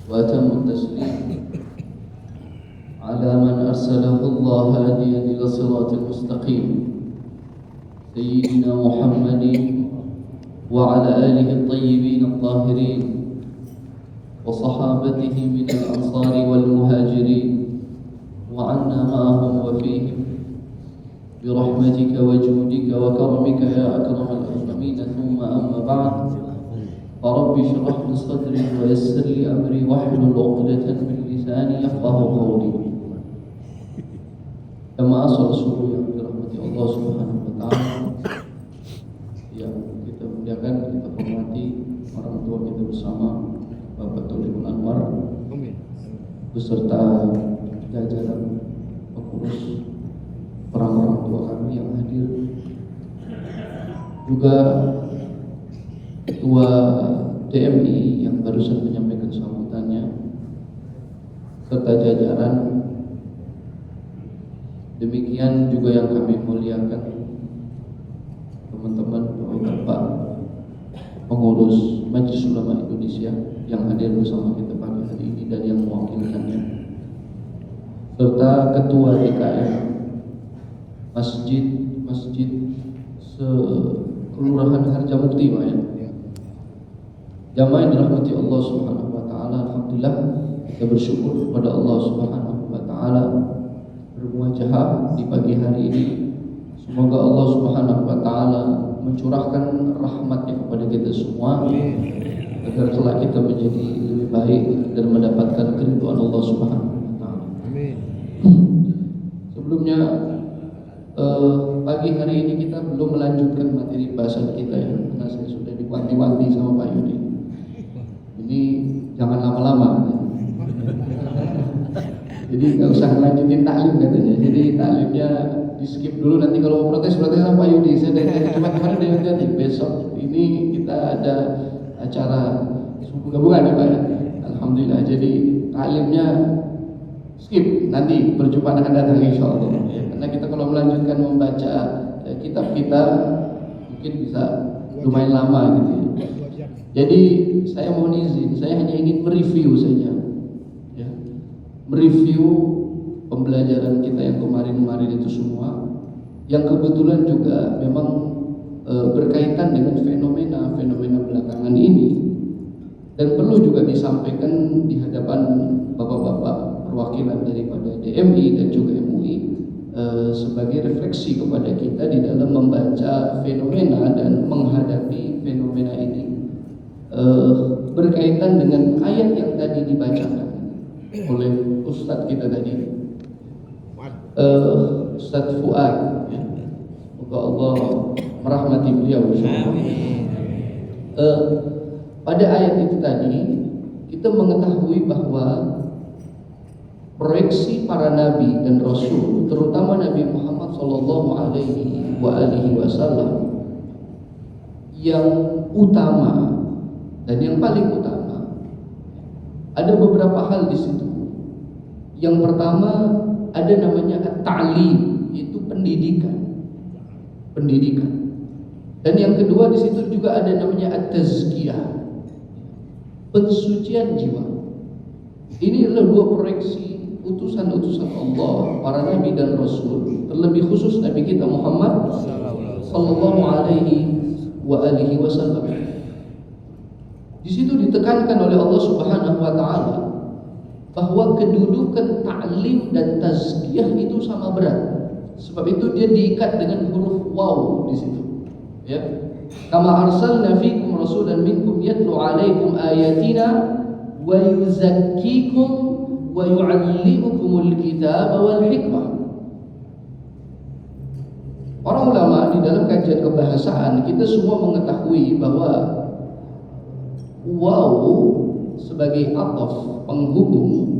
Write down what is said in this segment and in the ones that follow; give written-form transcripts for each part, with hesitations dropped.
وأتم التسليم على من أرسله الله هاديا إلى الصراط المستقيم سيدنا محمد وعلى آله الطيبين الطاهرين وصحابته من الأنصار والمهاجرين وعنا معهم وفيهم برحمتك وجودك وكرمك يا أكرم الأكرمين. ثم أما بعد، فرب اشرح لي صدري ويسر لي أمري واحلل عقدة من لساني يفقهوا قولي. Jamaah salat subuh yang dirahmati Allah Subhanahu wa taala, yang kita muliakan, kita hormati orang tua kita bersama, Bapak Taufikul Anwar beserta jajaran pengurus, orang tua kami yang hadir, juga Ketua DMI yang barusan menyampaikan sambutannya, serta jajaran. Demikian juga yang kami muliakan teman-teman Bapak pengurus Majelis Ulama Indonesia yang hadir bersama kita pada hari ini dan yang mewakilkannya, serta Ketua DKM Masjid Kelurahan Harjamukti, Pak ya. Jamaah yang dirahmati Allah Subhanahu wa taala, alhamdulillah kita bersyukur kepada Allah Subhanahu wa taala bermuajahah di pagi hari ini. Semoga Allah Subhanahu wa taala mencurahkan rahmatnya kepada kita semua, agar kelak kita menjadi lebih baik dan mendapatkan keridhaan Allah Subhanahu wa taala. Amin. Sebelumnya pagi hari ini kita belum melanjutkan materi bahasan kita ya, karena saya sudah diwanti-wanti sama Pak Yudi. Ini jangan lama-lama. Jadi nggak usah lanjutin taklim katanya. Jadi taklimnya di skip dulu, nanti kalau mau protes sama Pak Yudi. Saya dari cuma kemarin dari nanti besok ini kita ada acara subuh gabungan ya Pak ya. Alhamdulillah. Jadi taklimnya skip, nanti perjumpaan akan datang insya Allah. Ya, karena kita kalau melanjutkan membaca kitab kita mungkin bisa lumayan lama gitu ya. Jadi saya mohon izin, saya hanya ingin mereview saja, ya, mereview pembelajaran kita yang kemarin-kemarin itu semua, yang kebetulan juga memang berkaitan dengan fenomena belakangan ini, dan perlu juga disampaikan di hadapan bapak-bapak perwakilan daripada DMI dan juga MUI sebagai refleksi kepada kita di dalam membaca fenomena dan menghadapi fenomena ini. Berkaitan dengan ayat yang tadi dibacakan oleh Ustadz kita tadi, Ustadz Fuad ya. Semoga Allah merahmati beliau. Pada ayat itu tadi kita mengetahui bahwa proyeksi para nabi dan rasul, terutama Nabi Muhammad SAW yang utama dan yang paling utama, ada beberapa hal di situ. Yang pertama ada namanya at-ta'lim, itu pendidikan. Dan yang kedua di situ juga ada namanya at-tazkiyah, pensucian jiwa. Ini adalah dua proyeksi utusan-utusan Allah, para nabi dan rasul, terlebih khusus Nabi kita Muhammad sallallahu alaihi wasallam. Di situ ditekankan oleh Allah Subhanahu wa taala bahwa kedudukan ta'lim dan tazkiyah itu sama berat. Sebab itu dia diikat dengan huruf waw di situ. Ya. Kama arsalna fikum rasulan minkum yatlu 'alaikum ayatina wa yuzakkikum wa yu'allimukumul kitaba wal hikmah. Para ulama di dalam kajian kebahasaan kita semua mengetahui bahwa waw sebagai ataf penghubung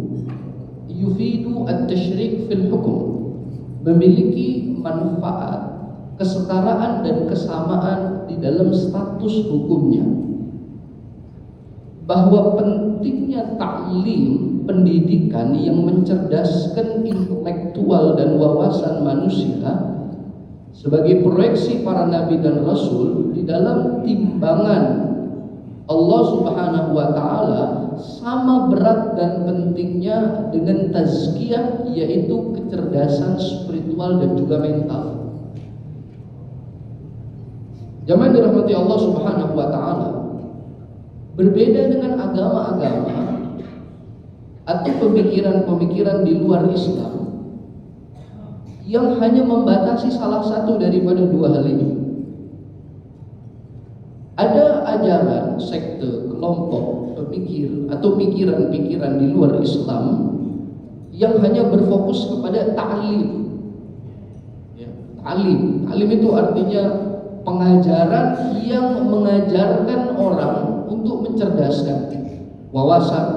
yufidu at-tasyrik fil hukum, memiliki manfaat kesetaraan dan kesamaan di dalam status hukumnya. Bahwa pentingnya ta'lim, pendidikan yang mencerdaskan intelektual dan wawasan manusia sebagai proyeksi para nabi dan rasul di dalam timbangan Allah Subhanahu wa taala sama berat dan pentingnya dengan tazkiyah, yaitu kecerdasan spiritual dan juga mental. Jamaah dirahmati Allah Subhanahu wa taala, berbeda dengan agama-agama atau pemikiran-pemikiran di luar Islam yang hanya membatasi salah satu daripada dua hal ini. Ada ajaran, sekte, kelompok, pemikir atau pikiran-pikiran di luar Islam yang hanya berfokus kepada ta'lim. Ya, ta'lim. Ta'lim itu artinya pengajaran yang mengajarkan orang untuk mencerdaskan wawasan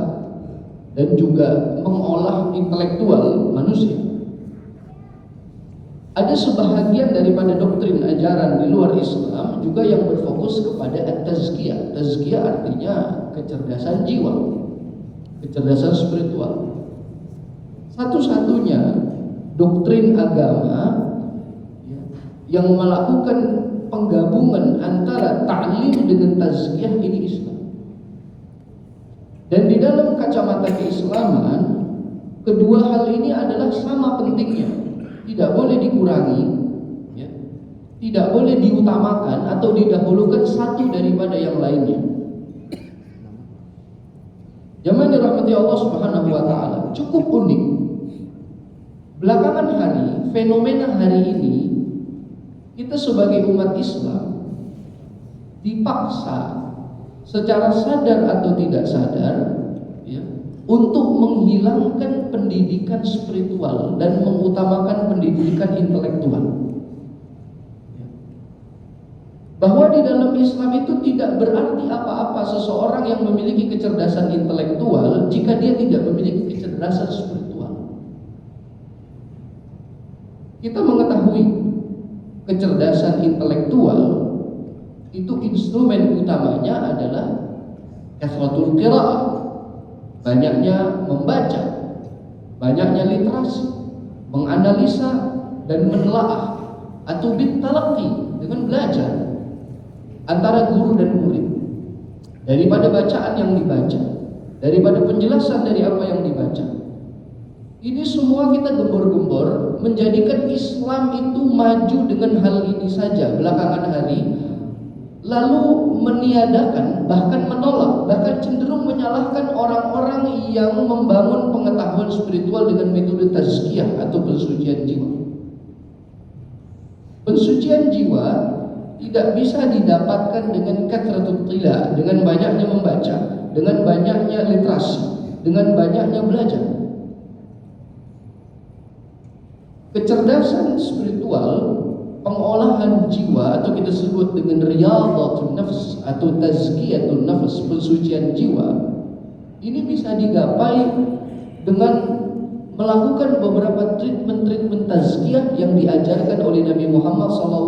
dan juga mengolah intelektual manusia. Ada sebahagian daripada doktrin ajaran di luar Islam juga yang berfokus kepada at-tazkiyah. Tazkiyah artinya kecerdasan jiwa, kecerdasan spiritual. Satu-satunya doktrin agama yang melakukan penggabungan antara ta'lim dengan tazkiyah ini Islam. Dan di dalam kacamata keislaman, kedua hal ini adalah sama pentingnya. Tidak boleh dikurangi, ya. Tidak boleh diutamakan atau didahulukan satu daripada yang lainnya. Jamaah dirahmati Allah Subhanahu wa taala, cukup unik. Belakangan hari, fenomena hari ini, kita sebagai umat Islam dipaksa secara sadar atau tidak sadar, ya, untuk menghilangkan pendidikan spiritual dan mengutamakan pendidikan intelektual. Bahwa di dalam Islam itu tidak berarti apa-apa seseorang yang memiliki kecerdasan intelektual jika dia tidak memiliki kecerdasan spiritual. Kita mengetahui kecerdasan intelektual itu instrumen utamanya adalah kasratul qiraah, banyaknya membaca, banyaknya literasi, menganalisa dan menelaah, atau bitalaqi, dengan belajar antara guru dan murid, daripada bacaan yang dibaca, daripada penjelasan dari apa yang dibaca. Ini semua kita gembor-gembor menjadikan Islam itu maju dengan hal ini saja belakangan hari, lalu meniadakan, bahkan menolak, bahkan cenderung menyalahkan orang-orang yang membangun pengetahuan spiritual dengan metode tazkiyah atau pensucian jiwa. Pensucian jiwa tidak bisa didapatkan dengan kathratul tila, dengan banyaknya membaca, dengan banyaknya literasi, dengan banyaknya belajar. Kecerdasan spiritual, pengolahan jiwa, atau kita sebut dengan riyadhatun nafs atau tazkiyatun nafs, pensucian jiwa, ini bisa digapai dengan melakukan beberapa treatment tazkiyah yang diajarkan oleh Nabi Muhammad SAW.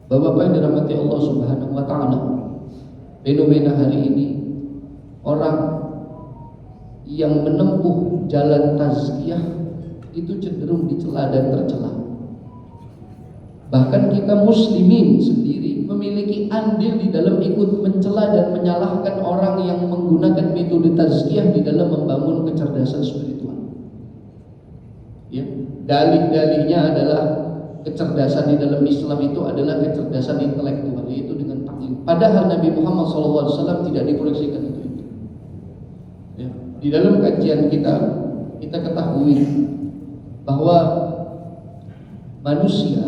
Bapak-bapak yang dirahmati Allah Subhanahu wa taala, fenomena hari ini, orang yang menempuh jalan tazkiyah itu cenderung dicela dan tercela. Bahkan kita muslimin sendiri memiliki andil di dalam ikut mencela dan menyalahkan orang yang menggunakan metode tazkiyah di dalam membangun kecerdasan spiritual. Ya, dalih-dalihnya adalah kecerdasan di dalam Islam itu adalah kecerdasan intelektual, yaitu dengan taklim. Padahal Nabi Muhammad SAW tidak dikoreksikan itu. Ya, di dalam kajian kita ketahui bahwa manusia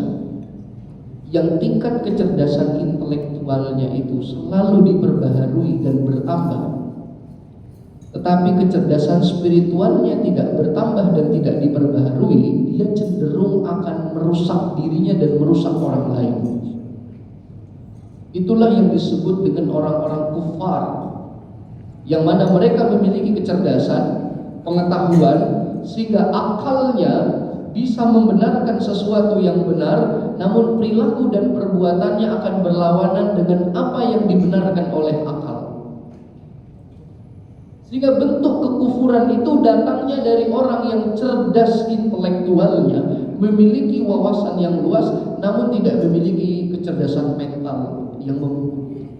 yang tingkat kecerdasan intelektualnya itu selalu diperbaharui dan bertambah, tetapi kecerdasan spiritualnya tidak bertambah dan tidak diperbaharui, dia cenderung akan merusak dirinya dan merusak orang lain. Itulah yang disebut dengan orang-orang kufar, yang mana mereka memiliki kecerdasan, pengetahuan, sehingga akalnya bisa membenarkan sesuatu yang benar, namun perilaku dan perbuatannya akan berlawanan dengan apa yang dibenarkan oleh akal. Sehingga bentuk kekufuran itu datangnya dari orang yang cerdas intelektualnya, memiliki wawasan yang luas, namun tidak memiliki kecerdasan mental yang mumpuni.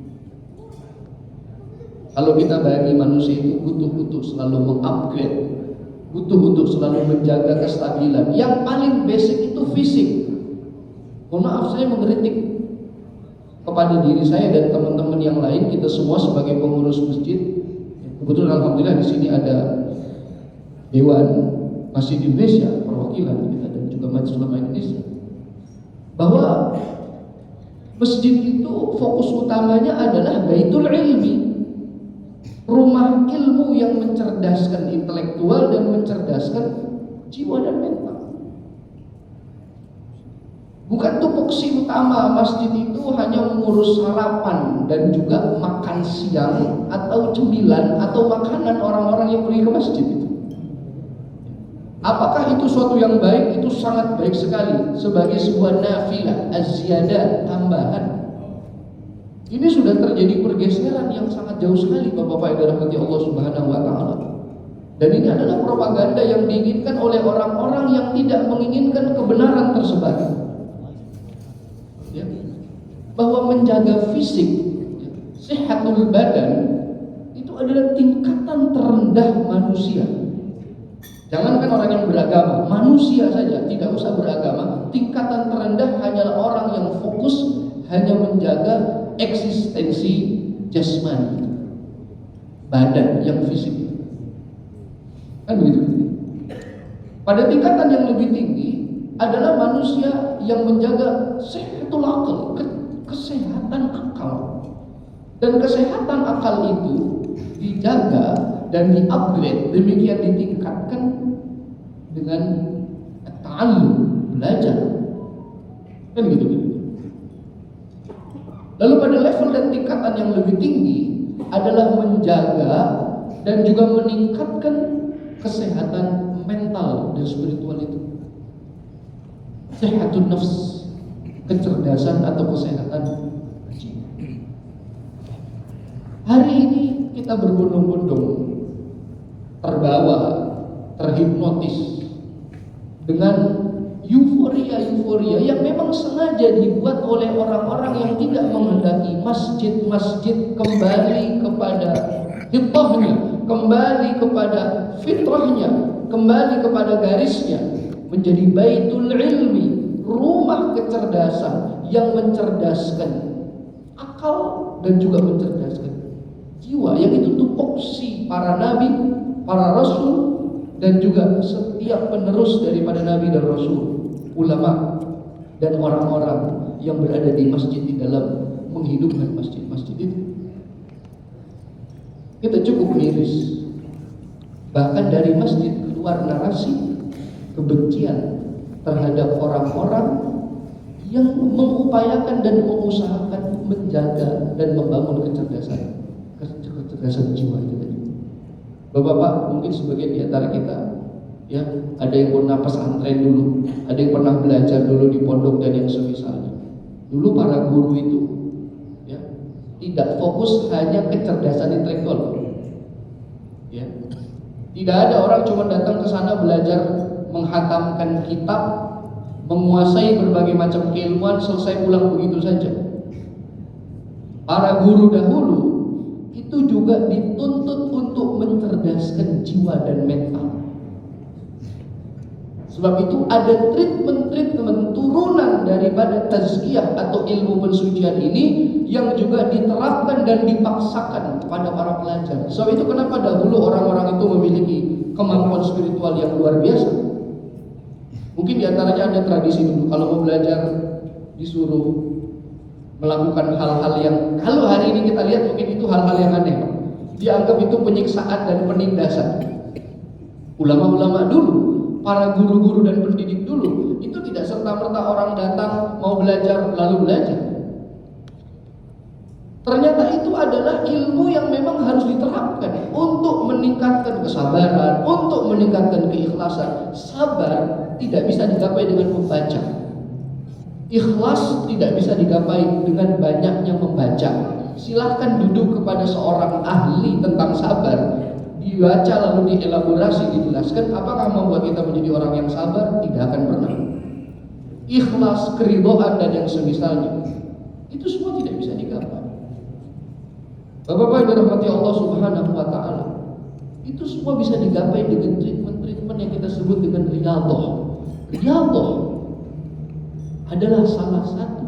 Kalau kita bagi manusia itu butuh untuk selalu mengupgrade, butuh untuk selalu menjaga kestabilan. Yang paling basic itu fisik. Mohon maaf, saya mengkritik kepada diri saya dan teman-teman yang lain, kita semua sebagai pengurus masjid. Kebetulan alhamdulillah di sini ada Dewan Masjid Indonesia, perwakilan kita, dan juga Majelis Ulama Indonesia, bahwa masjid itu fokus utamanya adalah baitul ilmi, rumah ilmu yang mencerdaskan intelektual dan mencerdaskan jiwa dan mental. Bukan tupoksi utama masjid itu hanya mengurus sarapan dan juga makan siang atau cemilan atau makanan orang-orang yang pergi ke masjid itu. Apakah itu suatu yang baik? Itu sangat baik sekali sebagai sebuah nafilah, az-ziyadah, tambahan. Ini sudah terjadi pergeseran yang sangat jauh sekali, Bapak-bapak yang dirahmati Allah Subhanahu wa taala. Dan ini adalah propaganda yang diinginkan oleh orang-orang yang tidak menginginkan kebenaran tersebar. Ya. Bahwa menjaga fisik, ya, sehatul badan itu adalah tingkatan terendah manusia. Jangankan orang yang beragama, manusia saja tidak usah beragama, tingkatan terendah hanyalah orang yang fokus hanya menjaga eksistensi jasmani, badan yang fisik. Kan begitu. Pada tingkatan yang lebih tinggi adalah manusia yang menjaga sehatul akal, kesehatan akal. Dan kesehatan akal itu dijaga dan di-upgrade, demikian ditingkatkan dengan ta'allum, belajar. Kan gitu. Lalu pada level dan tingkatan yang lebih tinggi adalah menjaga dan juga meningkatkan kesehatan mental dan spiritual itu. Sehatun nafs, kecerdasan atau kesehatan jiwa. Hari ini kita berbondong-bondong terbawa, terhipnotis dengan euforia yang memang sengaja dibuat oleh orang-orang yang tidak menghendaki masjid-masjid kembali kepada hibahnya, kembali kepada fitrahnya, kembali kepada garisnya, menjadi baitul ilmi, rumah kecerdasan yang mencerdaskan akal dan juga mencerdaskan jiwa, yang itu tupoksi para nabi, para rasul, dan juga setiap penerus daripada nabi dan rasul, ulama dan orang-orang yang berada di masjid di dalam menghidupkan masjid-masjid itu. Kita cukup miris, bahkan dari masjid keluar narasi kebencian terhadap orang-orang yang mengupayakan dan mengusahakan menjaga dan membangun kecerdasan jiwa itu tadi. Bapak-bapak, mungkin sebagian di antara kita, ya, ada yang pernah pesantren dulu, ada yang pernah belajar dulu di pondok dan yang semisalnya. Dulu para guru itu, ya, tidak fokus hanya kecerdasan intelektual, ya. Tidak ada orang cuma datang ke sana belajar menghatamkan kitab, menguasai berbagai macam keilmuan, selesai pulang begitu saja. Para guru dahulu itu juga dituntut untuk mencerdaskan jiwa dan mental. Sebab itu ada treatment turunan daripada tazkiyah atau ilmu pensucian ini yang juga diterapkan dan dipaksakan kepada para pelajar. Sebab itu kenapa dahulu orang-orang itu memiliki kemampuan spiritual yang luar biasa. Mungkin diantaranya ada tradisi dulu, kalau mau belajar disuruh melakukan hal-hal yang, kalau hari ini kita lihat mungkin itu hal-hal yang aneh, dianggap itu penyiksaan dan penindasan. Ulama-ulama dulu, para guru-guru dan pendidik dulu, itu tidak serta-merta orang datang mau belajar lalu belajar. Ternyata itu adalah ilmu yang memang harus diterapkan untuk meningkatkan kesabaran, untuk meningkatkan keikhlasan. Sabar tidak bisa digapai dengan membaca. Ikhlas tidak bisa digapai dengan banyaknya membaca. Silahkan duduk kepada seorang ahli tentang sabar, dibaca lalu dielaborasi, dijelaskan, apakah membuat kita menjadi orang yang sabar? Tidak akan pernah. Ikhlas, keridhaan dan yang semisalnya, itu semua tidak bisa digapai. Bapak-bapak yang dirahmati Allah Subhanahu wa taala, itu semua bisa digapai dengan treatment yang kita sebut dengan riyadhah. Riyadhah adalah salah satu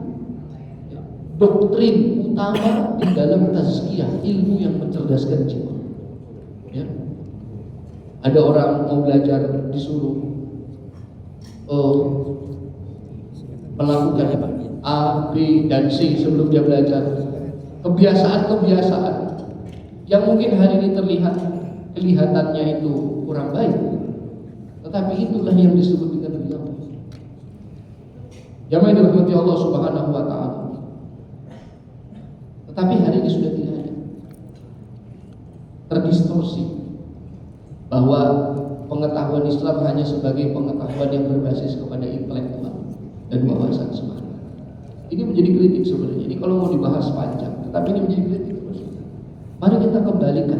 doktrin utama di dalam tazkiyah, ilmu yang mencerdaskan jiwa. Ya. Ada orang mau belajar disuruh melakukan A, B, dan C sebelum dia belajar. Kebiasaan-kebiasaan yang mungkin hari ini kelihatannya itu kurang baik, tetapi itulah yang disebut dengan riyadhah. Jamaah yang dirahmati Allah Subhanahu wa taala. Tetapi hari ini sudah tidak ada. Terdistorsi bahwa pengetahuan Islam hanya sebagai pengetahuan yang berbasis kepada intelektual dan wawasan semata. Ini menjadi kritik sebenarnya. Ini kalau mau dibahas panjang, tetapi ini menjadi kritik. Mari kita kembalikan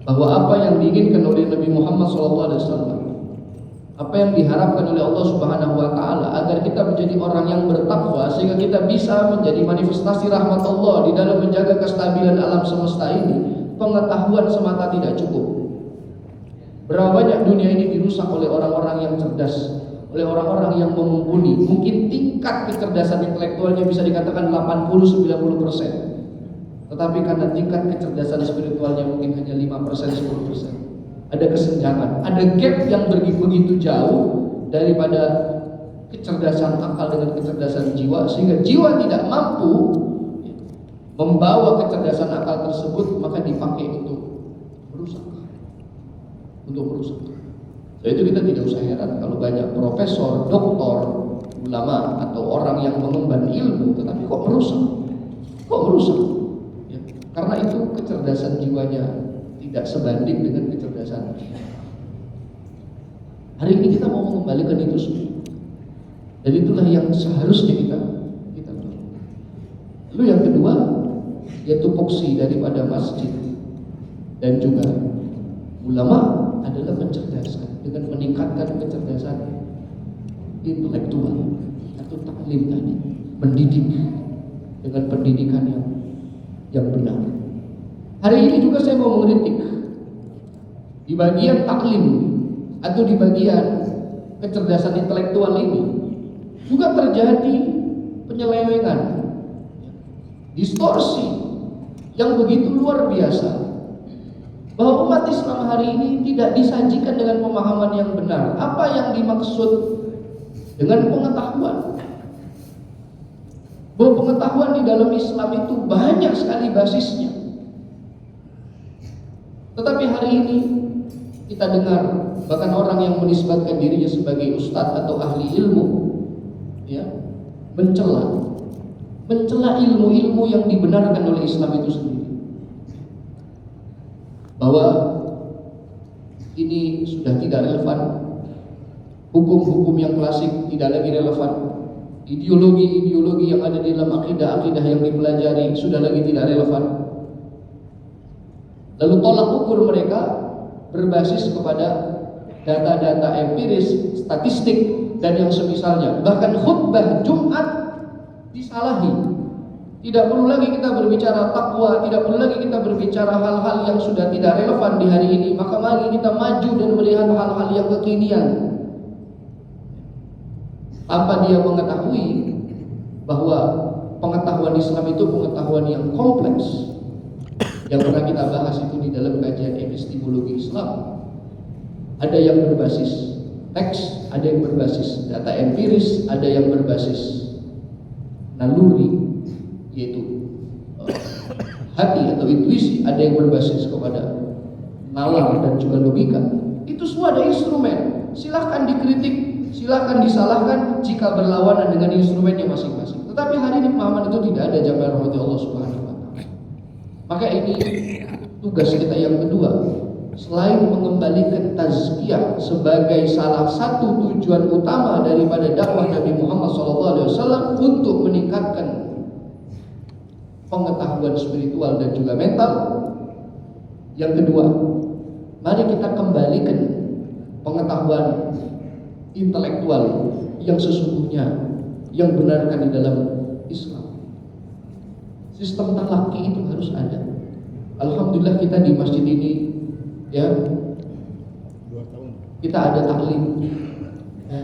bahwa apa yang diinginkan oleh Nabi Muhammad SAW, apa yang diharapkan oleh Allah Subhanahu wa taala agar kita menjadi orang yang bertakwa sehingga kita bisa menjadi manifestasi rahmat Allah di dalam menjaga kestabilan alam semesta ini. Pengetahuan semata tidak cukup. Berapa banyak dunia ini dirusak oleh orang-orang yang cerdas, oleh orang-orang yang mumpuni. Mungkin tingkat kecerdasan intelektualnya bisa dikatakan 80-90%. Tetapi karena tingkat kecerdasan spiritualnya mungkin hanya 5%, 10%. Ada kesenjangan, ada gap yang begitu jauh daripada kecerdasan akal dengan kecerdasan jiwa, sehingga jiwa tidak mampu membawa kecerdasan akal tersebut, maka dipakai untuk merusak. So, itu kita tidak usah heran kalau banyak profesor, doktor, ulama atau orang yang mengemban ilmu tetapi kok merusak. Ya, karena itu kecerdasan jiwanya tidak sebanding dengan kecerdasan. Hari ini kita mau mengembalikan itu semua, dan itulah yang seharusnya kita lakukan. Lalu yang kedua, yaitu tupoksi daripada masjid dan juga ulama adalah mencerdaskan dengan meningkatkan kecerdasan intelektual atau taklim tadi, mendidik dengan pendidikan yang benar. Hari ini juga saya mau mengkritik di bagian taklim atau di bagian kecerdasan intelektual ini juga terjadi penyelewengan, distorsi yang begitu luar biasa, bahwa umat Islam hari ini tidak disajikan dengan pemahaman yang benar. Apa yang dimaksud dengan pengetahuan? Bahwa pengetahuan di dalam Islam itu banyak sekali basisnya. Tetapi hari ini kita dengar bahkan orang yang menisbatkan dirinya sebagai ustadz atau ahli ilmu, ya, mencela ilmu-ilmu yang dibenarkan oleh Islam itu sendiri. Bahwa ini sudah tidak relevan, hukum-hukum yang klasik tidak lagi relevan, ideologi-ideologi yang ada di dalam akidah-akidah yang dipelajari sudah lagi tidak relevan. Lalu tolak ukur mereka berbasis kepada data-data empiris, statistik, dan yang semisalnya. Bahkan khutbah Jumat disalahi. Tidak perlu lagi kita berbicara takwa, tidak perlu lagi kita berbicara hal-hal yang sudah tidak relevan di hari ini. Maka mari kita maju dan melihat hal-hal yang kekinian, tanpa dia mengetahui bahwa pengetahuan Islam itu pengetahuan yang kompleks, yang pernah kita bahas itu di dalam kajian epistemologi Islam. Ada yang berbasis teks, ada yang berbasis data empiris, ada yang berbasis naluri, yaitu hati atau intuisi, ada yang berbasis kepada nalar dan juga logika. Itu semua ada instrumen. Silahkan dikritik, silahkan disalahkan jika berlawanan dengan instrumennya masing-masing. Tetapi hari ini pemahaman itu tidak ada, jamaah rahmati Allah Subhanahu wa taala. Maka ini tugas kita yang kedua. Selain mengembalikan tazkiyah sebagai salah satu tujuan utama daripada dakwah Nabi Muhammad SAW untuk meningkatkan pengetahuan spiritual dan juga mental, yang kedua, mari kita kembalikan pengetahuan intelektual yang sesungguhnya yang benarkan di dalam Islam. sistem talaki itu harus ada. Alhamdulillah kita di masjid ini ya, kita ada taklim, ya,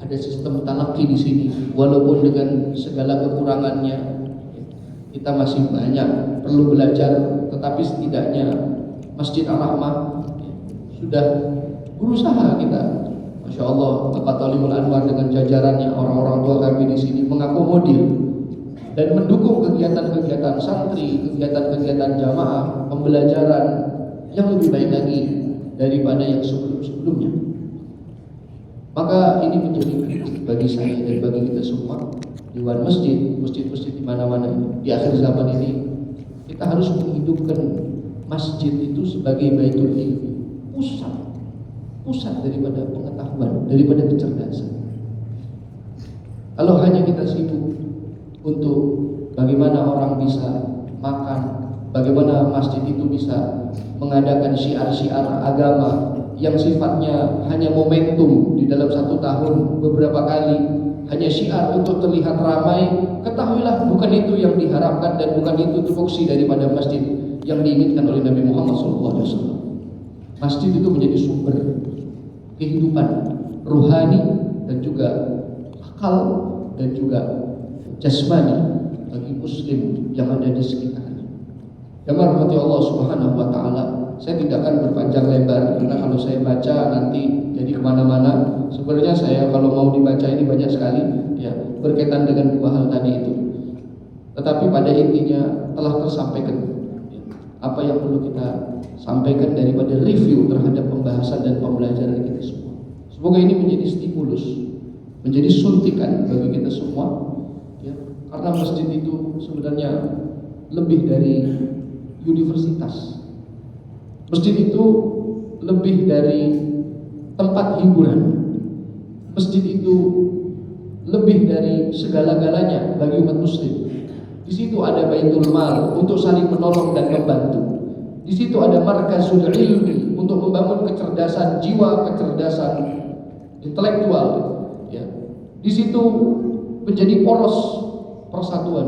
ada sistem talaki di sini. Walaupun dengan segala kekurangannya, kita masih banyak perlu belajar, tetapi setidaknya Masjid Ar-Rahmah sudah berusaha kita. Masya Allah, Bapak Tolimul Anwar dengan jajarannya, orang-orang tua kami di sini mengakomodir dan mendukung kegiatan-kegiatan santri, kegiatan-kegiatan jamaah, pembelajaran yang lebih baik lagi daripada yang sebelum-sebelumnya. Maka ini menjadi kritik bagi saya dan bagi kita semua. Dewan masjid-masjid di mana-mana ini, di akhir zaman ini kita harus menghidupkan masjid itu sebagai baitul ilmi, pusat daripada pengetahuan, daripada kecerdasan. Kalau hanya kita sibuk untuk bagaimana orang bisa makan, bagaimana masjid itu bisa mengadakan syiar-syiar agama yang sifatnya hanya momentum di dalam 1 tahun beberapa kali, hanya syiar untuk terlihat ramai, ketahuilah bukan itu yang diharapkan dan bukan itu tupoksi daripada masjid yang diinginkan oleh Nabi Muhammad SAW. Masjid itu menjadi sumber kehidupan ruhani dan juga akal dan juga jasmani bagi muslim yang ada di sekitarnya. Yang dirahmati Allah Subhanahu wa taala, saya tidak akan berpanjang lebar karena kalau saya baca nanti jadi kemana-mana. Sebenarnya saya kalau mau dibaca ini banyak sekali ya, berkaitan dengan 2 hal tadi itu. Tetapi pada intinya telah tersampaikan ya, apa yang perlu kita sampaikan daripada review terhadap pembahasan dan pembelajaran kita semua. Semoga ini menjadi stimulus, menjadi suntikan bagi kita semua ya, karena masjid itu sebenarnya lebih dari universitas. Masjid itu lebih dari tempat hiburan. Masjid itu lebih dari segala-galanya bagi umat muslim. Di situ ada baitul mal untuk saling menolong dan membantu. Di situ ada markazul ilmi untuk membangun kecerdasan jiwa, kecerdasan intelektual. Ya. Di situ menjadi poros persatuan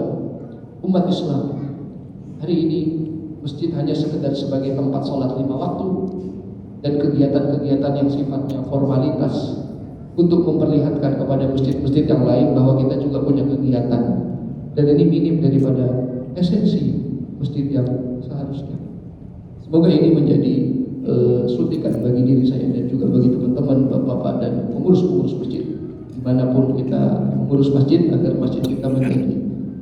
umat Islam. Hari ini masjid hanya sekedar sebagai tempat sholat 5 waktu dan kegiatan-kegiatan yang sifatnya formalitas untuk memperlihatkan kepada masjid-masjid yang lain bahwa kita juga punya kegiatan, dan ini minim daripada esensi masjid yang seharusnya. Semoga ini menjadi suntikan bagi diri saya dan juga bagi teman-teman, bapak-bapak dan pengurus-pengurus masjid dimanapun kita mengurus masjid, agar masjid kita menjadi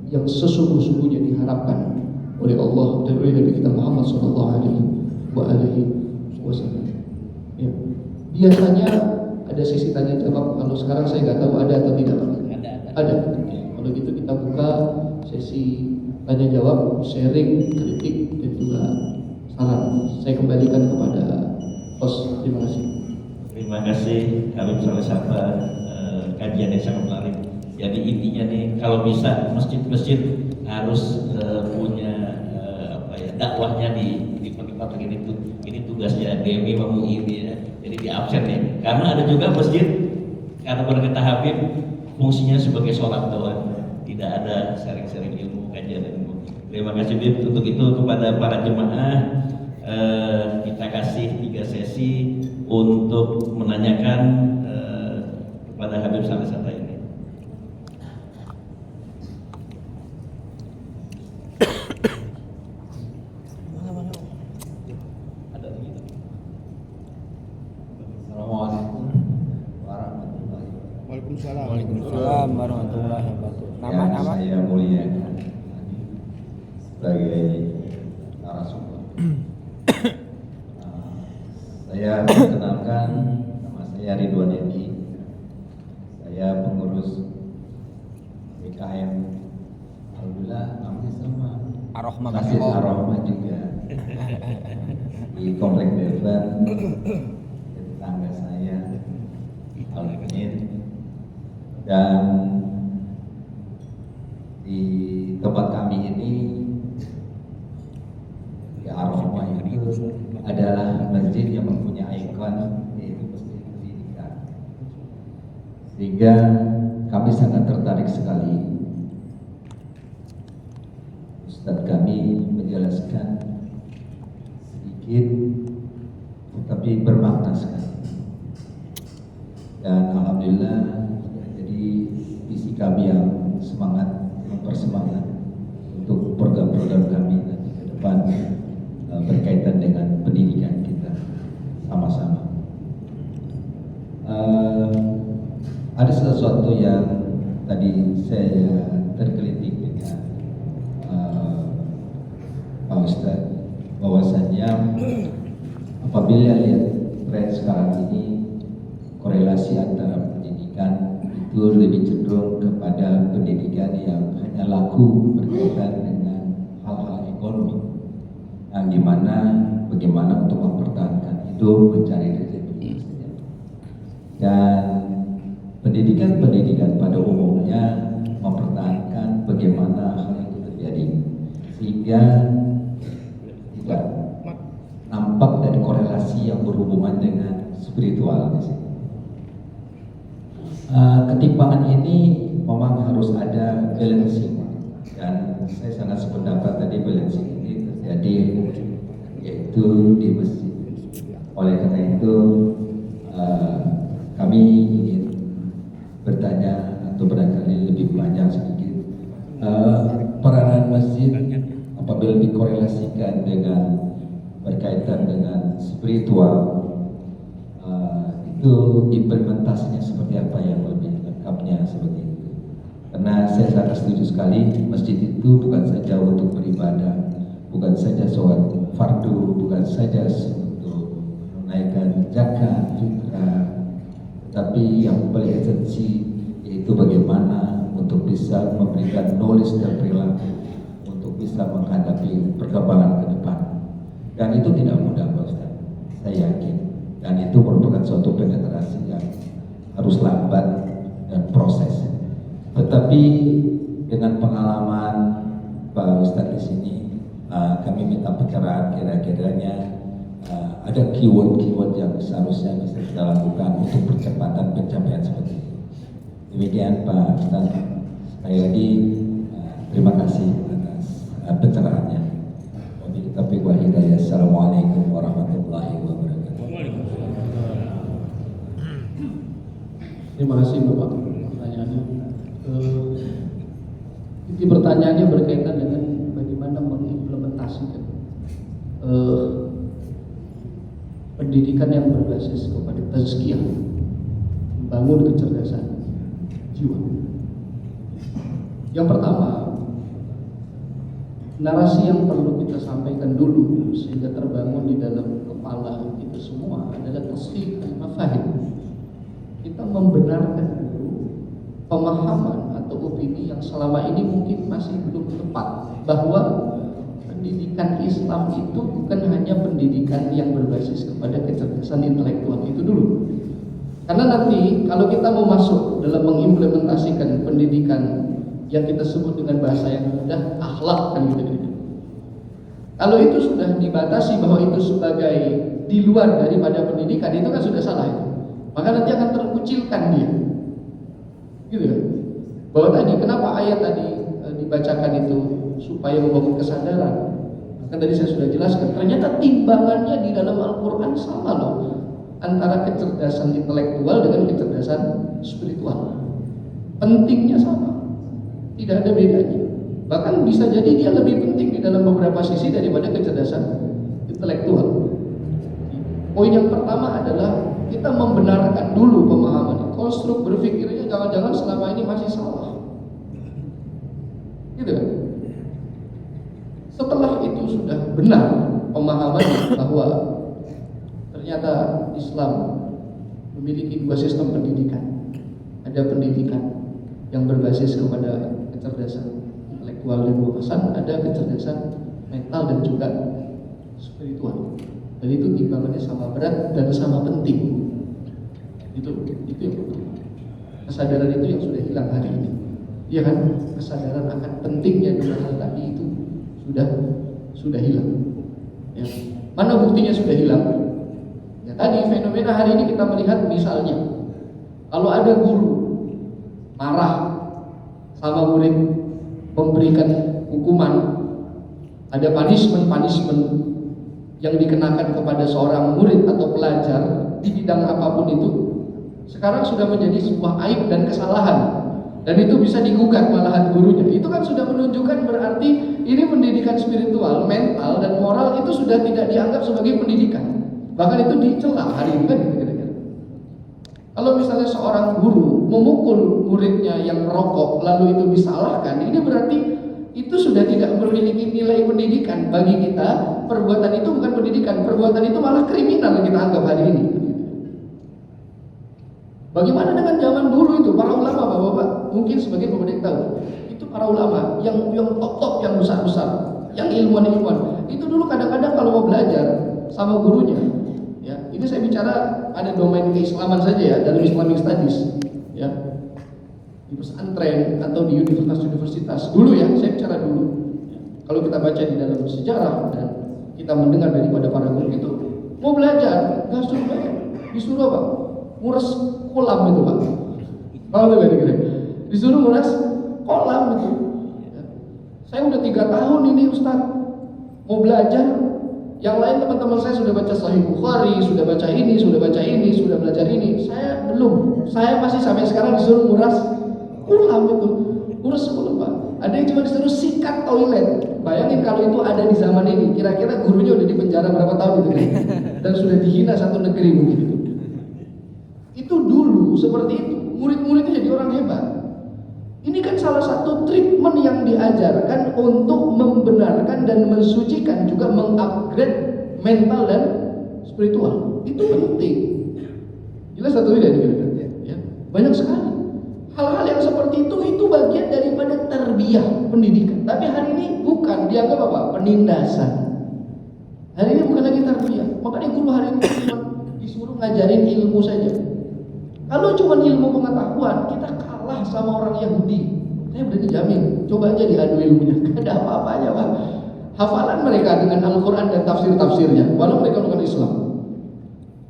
yang sesungguh-sungguhnya diharapkan oleh Allah dan oleh Nabi kita Muhammad SAW. Ya. Biasanya ada sesi tanya jawab. Kalau sekarang saya nggak tahu ada atau tidak. Ada. Kalau gitu kita buka sesi tanya jawab, sharing, kritik dan juga saran. Saya kembalikan kepada host. Terima kasih. Terima kasih Habib Saleh Sapa, kajian yang sangat menarik. Jadi intinya nih, kalau bisa masjid-masjid harus punya dakwahnya di tempat ini tugasnya DMI MUI ini ya. Jadi di absen ya. Karena ada juga masjid, karena berkata Habib, fungsinya sebagai sholat doang, tidak ada sharing-sharing ilmu, kajian ilmu. Terima kasih Habib. Untuk itu kepada para jemaah kita kasih 3 sesi untuk menanyakan kepada Habib Saleh Sapa ini. Waalaikumsalam warahmatullahi wabarakatuh. Nama saya muliakan sebagai narasumber. Saya perkenalkan, nama saya Ridwan Edi. Saya pengurus BKM. Alhamdulillah namanya sama. Ar-Rahmah Masjid Ar-Rahmah juga di Komplek Bevan, tetangga saya Al-Amin. Dan di tempat kami ini ya, Ar-Rahmah itu adalah masjid yang mempunyai ikon, yaitu Masjid Pendidikan. Sehingga kami sangat tertarik sekali Ustadz kami menjelaskan sedikit tetapi bermakna sekali. Dan alhamdulillah jadi visi kami yang semangat mempersemangat untuk program-program kami nanti ke depan berkaitan dengan pendidikan kita sama-sama. Ada sesuatu yang tadi saya tergelitik dengan Pak Ustadz, bahwasannya apabila lihat tren sekarang ini, korelasi antara pendidikan itu lebih cenderung kepada pendidikan yang hanya laku berkaitan dengan hal-hal ekonomi, yang dimana bagaimana untuk mempertahankan hidup, mencari rezeki, dan pendidikan pada umumnya mempertahankan bagaimana hal itu terjadi, sehingga tidak nampak dari korelasi yang berhubungan dengan spiritual di sini. Ketimpangan ini memang harus ada balancing, dan saya sangat sependapat tadi balancing ini terjadi yaitu di masjid. Oleh karena itu kami ingin bertanya atau barangkali lebih panjang sedikit, peranan masjid apabila dikorelasikan dengan berkaitan dengan spiritual, itu implementasinya seperti apa yang lebih lengkapnya seperti itu. Karena saya sangat setuju sekali, masjid itu bukan saja untuk beribadah, bukan saja sholat fardu, bukan saja untuk menaikkan zakat juga, tapi yang paling esensi yaitu bagaimana untuk bisa memberikan knowledge dan perilaku untuk bisa menghadapi perkembangan ke depan. Dan itu tidak mudah Pak Ustaz, saya yakin. Dan itu merupakan suatu penetrasi yang harus lambat dan proses. Tetapi dengan pengalaman Pak Ustaz di sini, kami minta pencerahan kira-kiranya ada keyword-keyword yang seharusnya bisa kita lakukan untuk percepatan pencapaian seperti ini. Demikian Pak Ustaz. Sekali lagi terima kasih atas pencerahannya. Wabillahi taufiq wal hidayah. Assalamualaikum warahmatullahi wabarakatuh. Terima kasih Bapak pertanyaannya. Inti pertanyaannya berkaitan dengan bagaimana mengimplementasikan pendidikan yang berbasis kepada tazkiyah, membangun kecerdasan jiwa. Yang pertama, narasi yang perlu kita sampaikan dulu sehingga terbangun di dalam kepala kita semua adalah tashdih al-mafahim. Kita membenarkan dulu pemahaman atau opini yang selama ini mungkin masih belum tepat, bahwa pendidikan Islam itu bukan hanya pendidikan yang berbasis kepada kecerdasan intelektual itu dulu. Karena nanti kalau kita mau masuk dalam mengimplementasikan pendidikan yang kita sebut dengan bahasa yang mudah akhlak kan gitu. Kalau itu sudah dibatasi bahwa itu sebagai di luar daripada pendidikan, itu kan sudah salah itu. Maka nanti akan terkucilkan dia, gitu kan? Bahwa tadi kenapa ayat tadi dibacakan itu supaya membangun kesadaran. Kan tadi saya sudah jelaskan, ternyata timbangannya di dalam Al-Quran sama loh, antara kecerdasan intelektual dengan kecerdasan spiritual. Pentingnya sama, tidak ada bedanya. Bahkan bisa jadi dia lebih penting di dalam beberapa sisi daripada kecerdasan intelektual. Poin yang pertama adalah kita membenarkan dulu pemahaman, konstruk berpikirnya jangan-jangan selama ini masih salah, gitu kan? Setelah itu sudah benar pemahamannya bahwa ternyata Islam memiliki dua sistem pendidikan. Ada pendidikan yang berbasis kepada kecerdasan intelektual dan wawasan, ada kecerdasan mental dan juga spiritual. Dan itu timbangannya sama berat dan sama penting. Itu yang pertama. Kesadaran itu yang sudah hilang hari ini. Iya kan? Kesadaran akan pentingnya dua hal tadi itu sudah hilang. Ya. Mana buktinya sudah hilang? Ya tadi fenomena hari ini kita melihat misalnya, kalau ada guru marah sama murid, memberikan hukuman, ada punishment yang dikenakan kepada seorang murid atau pelajar di bidang apapun itu, sekarang sudah menjadi sebuah aib dan kesalahan, dan itu bisa digugat malahan gurunya. Itu kan sudah menunjukkan berarti ini pendidikan spiritual, mental dan moral itu sudah tidak dianggap sebagai pendidikan, bahkan itu dicela hari ini kan kira-kira. Kalau misalnya seorang guru memukul muridnya yang merokok lalu itu disalahkan, ini berarti itu sudah tidak memiliki nilai pendidikan. Bagi kita perbuatan itu bukan pendidikan, perbuatan itu malah kriminal kita anggap hari ini. Bagaimana dengan zaman dulu itu para ulama, bapak-bapak? Mungkin sebagian bapak tahu. Itu para ulama yang top, yang besar-besar, yang ilmuwan. Itu dulu kadang-kadang kalau mau belajar sama gurunya, ya, ini saya bicara ada domain keislaman saja ya, dalam Islamic Studies, ya. Di pesantren atau di universitas dulu ya, saya bicara dulu. Kalau kita baca di dalam sejarah dan kita mendengar daripada para guru itu, mau belajar nggak suruh bayar, disuruh apa? Nguras kolam itu pak. Kalau kira-kira disuruh nguras kolam itu. Saya udah 3 tahun ini Ustadz mau belajar. Yang lain teman-teman saya sudah baca Sahih Bukhari, sudah baca ini, sudah belajar ini. Saya belum. Saya masih sampai sekarang disuruh nguras kolam itu, ngurus kolam pak. Ada yang cuma disuruh sikat toilet. Bayangin kalau itu ada di zaman ini, kira-kira gurunya udah di penjara berapa tahun gitu kan? Dan sudah dihina satu negeri mungkin itu. Itu dulu seperti itu. Murid-muridnya jadi orang hebat. Ini kan salah satu treatment yang diajarkan untuk membenarkan dan mensucikan, juga mengupgrade mental dan spiritual. Itu penting. Jelas satu tidak dikira-kira? Ya, banyak sekali. Hal-hal yang seperti itu bagian daripada tarbiyah pendidikan. Tapi hari ini bukan, dianggap apa? Penindasan. Hari ini bukan lagi tarbiyah. Makanya guru hari ini cuma disuruh ngajarin ilmu saja. Kalau cuma ilmu pengetahuan, kita kalah sama orang Yahudi. Saya berani jamin. Coba aja diadu ilmunya, gak ada apa-apanya pak. Hafalan mereka dengan Al-Quran dan tafsir-tafsirnya, walau mereka bukan Islam.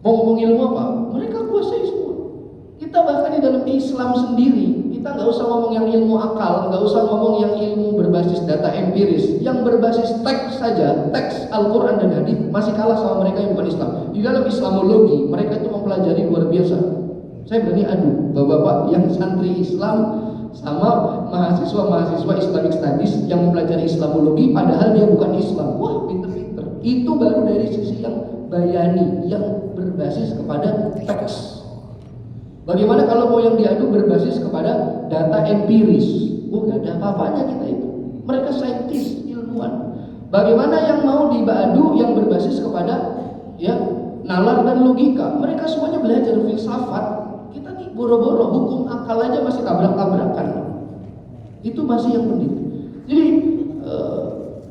Mau ngomong ilmu apa? Mereka kuasai semua. Kita bahkan di dalam Islam sendiri, kita nggak usah ngomong yang ilmu akal, nggak usah ngomong yang ilmu berbasis data empiris, yang berbasis teks saja, teks Al-Quran dan hadis masih kalah sama mereka yang bukan Islam. Di dalam Islamologi, mereka itu mempelajari luar biasa. Saya berani adu, bapak-bapak yang santri Islam sama mahasiswa Islamic Studies yang mempelajari Islamologi, padahal dia bukan Islam. Wah, pinter-pinter. Itu baru dari sisi yang bayani, yang berbasis kepada teks. Bagaimana kalau mau yang diadu berbasis kepada data empiris? Oh, gak ada apa-apanya kita itu. Mereka saintis, ilmuwan. Bagaimana yang mau diadu yang berbasis kepada ya nalar dan logika? Mereka semuanya belajar filsafat. Kita nih boro-boro hukum akal aja masih tabrak-tabrakan. Itu masih yang penting. Jadi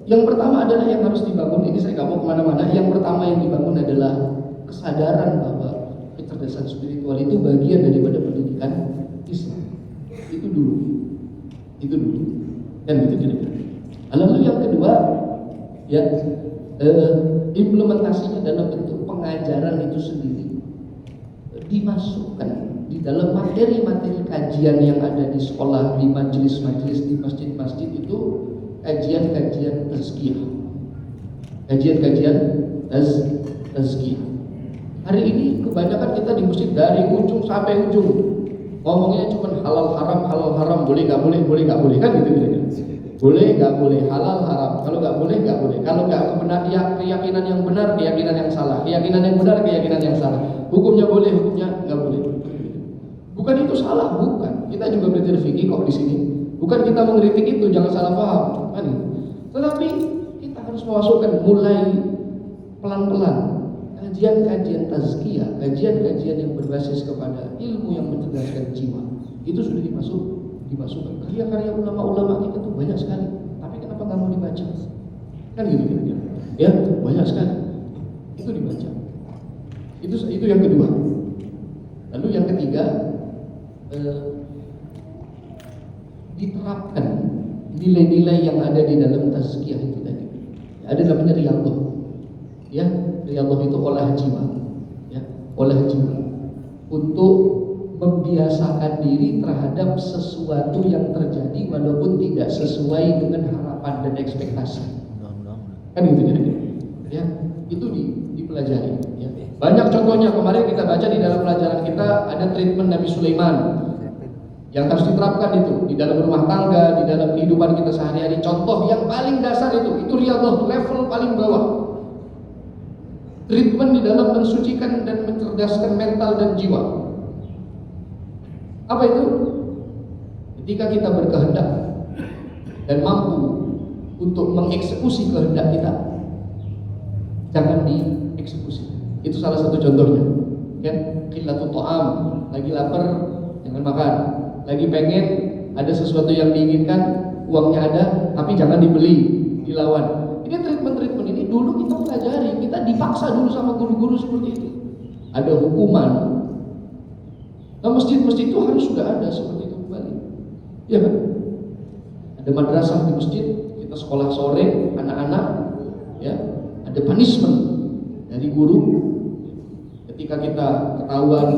yang pertama adalah yang harus dibangun. Ini saya gak mau kemana-mana. Yang pertama yang dibangun adalah kesadaran bahwa kecerdasan spiritual itu bagian daripada pendidikan Islam. Itu dulu. Dan itu kira-kira. Lalu yang kedua, ya implementasinya dalam bentuk pengajaran itu sendiri dimasukkan di dalam materi-materi kajian yang ada di sekolah, di majelis-majelis, di masjid-masjid itu kajian-kajian tazkiyah. Kajian-kajian tazkiyah. Hari ini kebanyakan kita di masjid dari ujung sampai ujung ngomongnya cuma halal haram, boleh nggak boleh kan gitu kira-kira. Boleh nggak boleh, halal haram. Kalau nggak boleh nggak boleh. Kalau nggak keyakinan yang benar, keyakinan yang salah. Keyakinan yang benar, keyakinan yang salah. Hukumnya boleh, hukumnya nggak boleh. Bukan itu salah, bukan. Kita juga belajar fikih kok di sini. Bukan kita mengkritik itu, jangan salah paham. Kan? Tetapi kita harus masukkan mulai pelan-pelan kajian-kajian tazkiyah, kajian-kajian yang berbasis kepada ilmu yang mencerdaskan jiwa. Itu sudah dimasukkan. Karya-karya ulama-ulama kita tuh banyak sekali. Tapi kenapa nggak mau dibaca? Kan gitu kira-kira. Ya, banyak sekali. Itu dibaca. Itu yang kedua. Lalu yang ketiga, diterapkan nilai-nilai yang ada di dalam tazkiyah itu tadi. Ada namanya riyadhah. Ya, riyadhah itu olah jiwa. Ya, olah jiwa. Untuk membiasakan diri terhadap sesuatu yang terjadi walaupun tidak sesuai dengan harapan dan ekspektasi. Kan gitu kira-kira. Ya, itu dipelajari. Ya. Banyak contohnya kemarin kita baca di dalam pelajaran kita ada treatment Nabi Sulaiman yang harus diterapkan itu di dalam rumah tangga, di dalam kehidupan kita sehari-hari. Contoh yang paling dasar itu riyadhah level paling bawah. Treatment di dalam mensucikan dan mencerdaskan mental dan jiwa. Apa itu? Ketika kita berkehendak dan mampu untuk mengeksekusi kehendak kita, jangan dieksekusi. Itu salah satu contohnya. Kan, qillatul ta'am, lagi lapar jangan makan. Lagi pengen ada sesuatu yang diinginkan, uangnya ada, tapi jangan dibeli, dilawan. Ini treatment ini dulu kita pelajari, kita dipaksa dulu sama guru-guru seperti itu. Ada hukuman. Nah, masjid-masjid itu harus sudah ada seperti itu kembali. Ya kan? Ada madrasah di masjid, kita sekolah sore, anak-anak, ya, ada punishment dari guru. Ketika kita ketahuan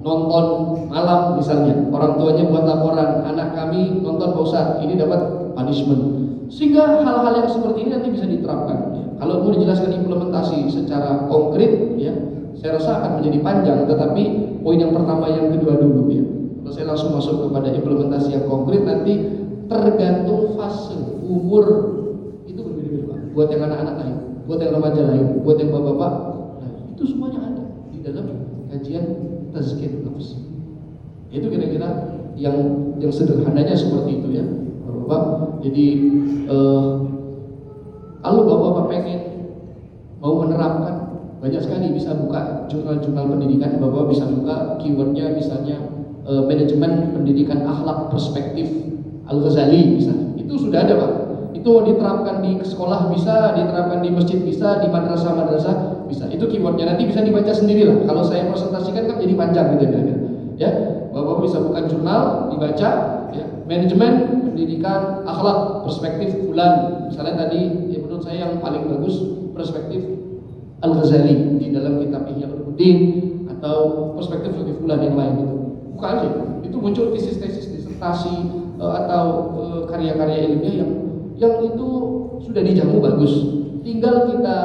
nonton malam misalnya, orang tuanya buat laporan, anak kami nonton Pak Ustadz, ini dapat punishment. Sehingga hal-hal yang seperti ini nanti bisa diterapkan. Ya. Kalau mau dijelaskan implementasi secara konkret, ya, saya rasa akan menjadi panjang. Tetapi poin yang pertama, yang kedua dulu, ya. Kalau saya langsung masuk kepada implementasi yang konkret, nanti tergantung fase umur itu berbeda-beda, Pak. Buat yang anak-anak lain, buat yang remaja lain, buat yang bapak-bapak, nah, itu semuanya ada di dalam kajian tazkiyah nafs. Itu kira-kira yang sederhananya seperti itu, ya, Bapak. Jadi kalau bapak-bapak pengen mau menerapkan, banyak sekali bisa buka jurnal-jurnal pendidikan. Bapak bisa buka keywordnya misalnya manajemen pendidikan akhlak perspektif Al-Ghazali misalnya. Itu sudah ada, Pak. Itu diterapkan di sekolah bisa, diterapkan di masjid bisa, di madrasah-madrasah bisa. Itu keywordnya, nanti bisa dibaca sendirilah. Kalau saya presentasikan kan jadi panjang gitu ya. Ya, Bapak bisa buka jurnal, dibaca, ya, manajemen pendidikan akhlak perspektif fulan. Misalnya tadi, ya, menurut saya yang paling bagus perspektif Al-Ghazali di dalam kitab Ihya Ulumuddin, atau perspektif fulan yang lain itu. Buka aja, itu muncul tesis-tesis, disertasi, atau karya-karya ilmiah yang itu sudah dijamu bagus. Tinggal kita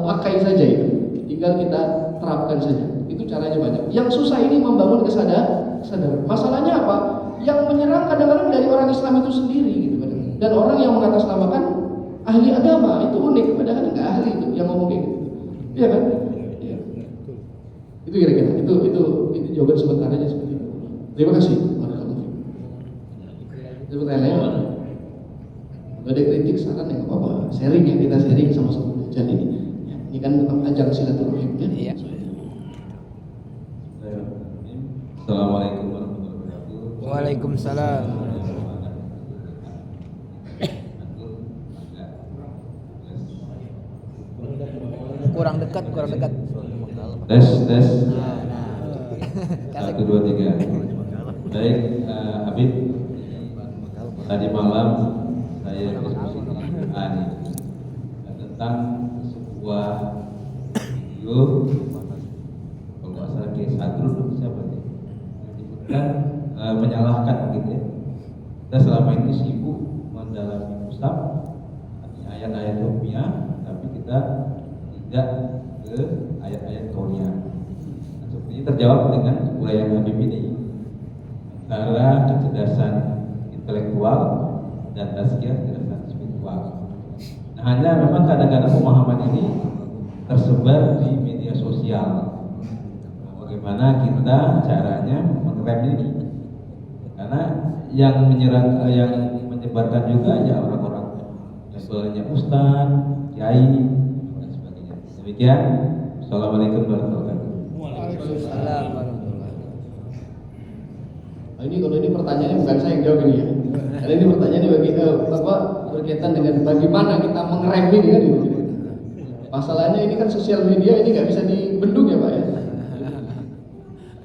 pakai saja itu, tinggal kita terapkan saja. Itu caranya banyak. Yang susah ini membangun kesadaran. Masalahnya apa? Yang menyerang kadang-kadang dari orang Islam itu sendiri gitu kan. Dan orang yang mengatasnamakan ahli agama itu unik, padahal nggak ahli itu yang ngomong kayak gitu. Iya kan? Ya. Itu kira-kira. Itu jawaban sebentarnya seperti itu. Terima kasih. Itu pertanyaan lain. Kalau ada kritik, saran ya nggak apa-apa. Sharing ya, kita sharing sama-sama belajar ini. Ya, ini kan ajang silaturahim kan? Iya. Assalamualaikum warahmatullahi wabarakatuh. Waalaikumsalam. Kurang dekat. Tes. Nah. 1, 2, 3. Baik, Habib. Tadi malam saya diskusi dengan tentang sebuah video, kalau nggak salah Kiai Sadrul siapa nih, dan menyalahkan gitu ya. Kita selama ini sibuk mendalami Musab, ayat-ayat Rupiah, tapi kita tidak ke ayat-ayat Korea. Nah, seperti ini terjawab dengan uraian Habib ini, antara kecerdasan intelektual dan tazkiyah kecerdasan spiritual. Nah, hanya memang kadang-kadang pemahaman ini tersebar di media sosial. Bagaimana kita caranya mengerem ini? Karena yang menyebarkan juga ya orang-orang levelnya ustaz, kiai dan sebagainya. Demikian. Assalamualaikum warahmatullahi wabarakatuh. Waalaikumsalam warahmatullahi Ini kalau ini pertanyaannya bukan saya yang jawab ini ya. Karena ini pertanyaannya berkaitan dengan bagaimana kita mengerem ini kan gitu. Masalahnya ini kan sosial media ini nggak bisa dibendung ya Pak ya.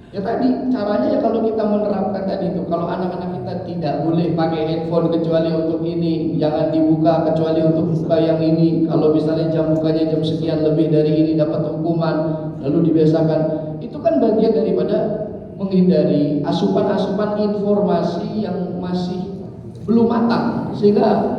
Ya tadi caranya ya kalau kita menerapkan tadi itu, kalau anak-anak kita tidak boleh pakai handphone kecuali untuk ini, jangan dibuka kecuali untuk buka yang ini. Kalau misalnya jam bukanya jam sekian lebih dari ini dapat hukuman, lalu dibiasakan. Itu kan bagian daripada menghindari asupan-asupan informasi yang masih belum matang, sehingga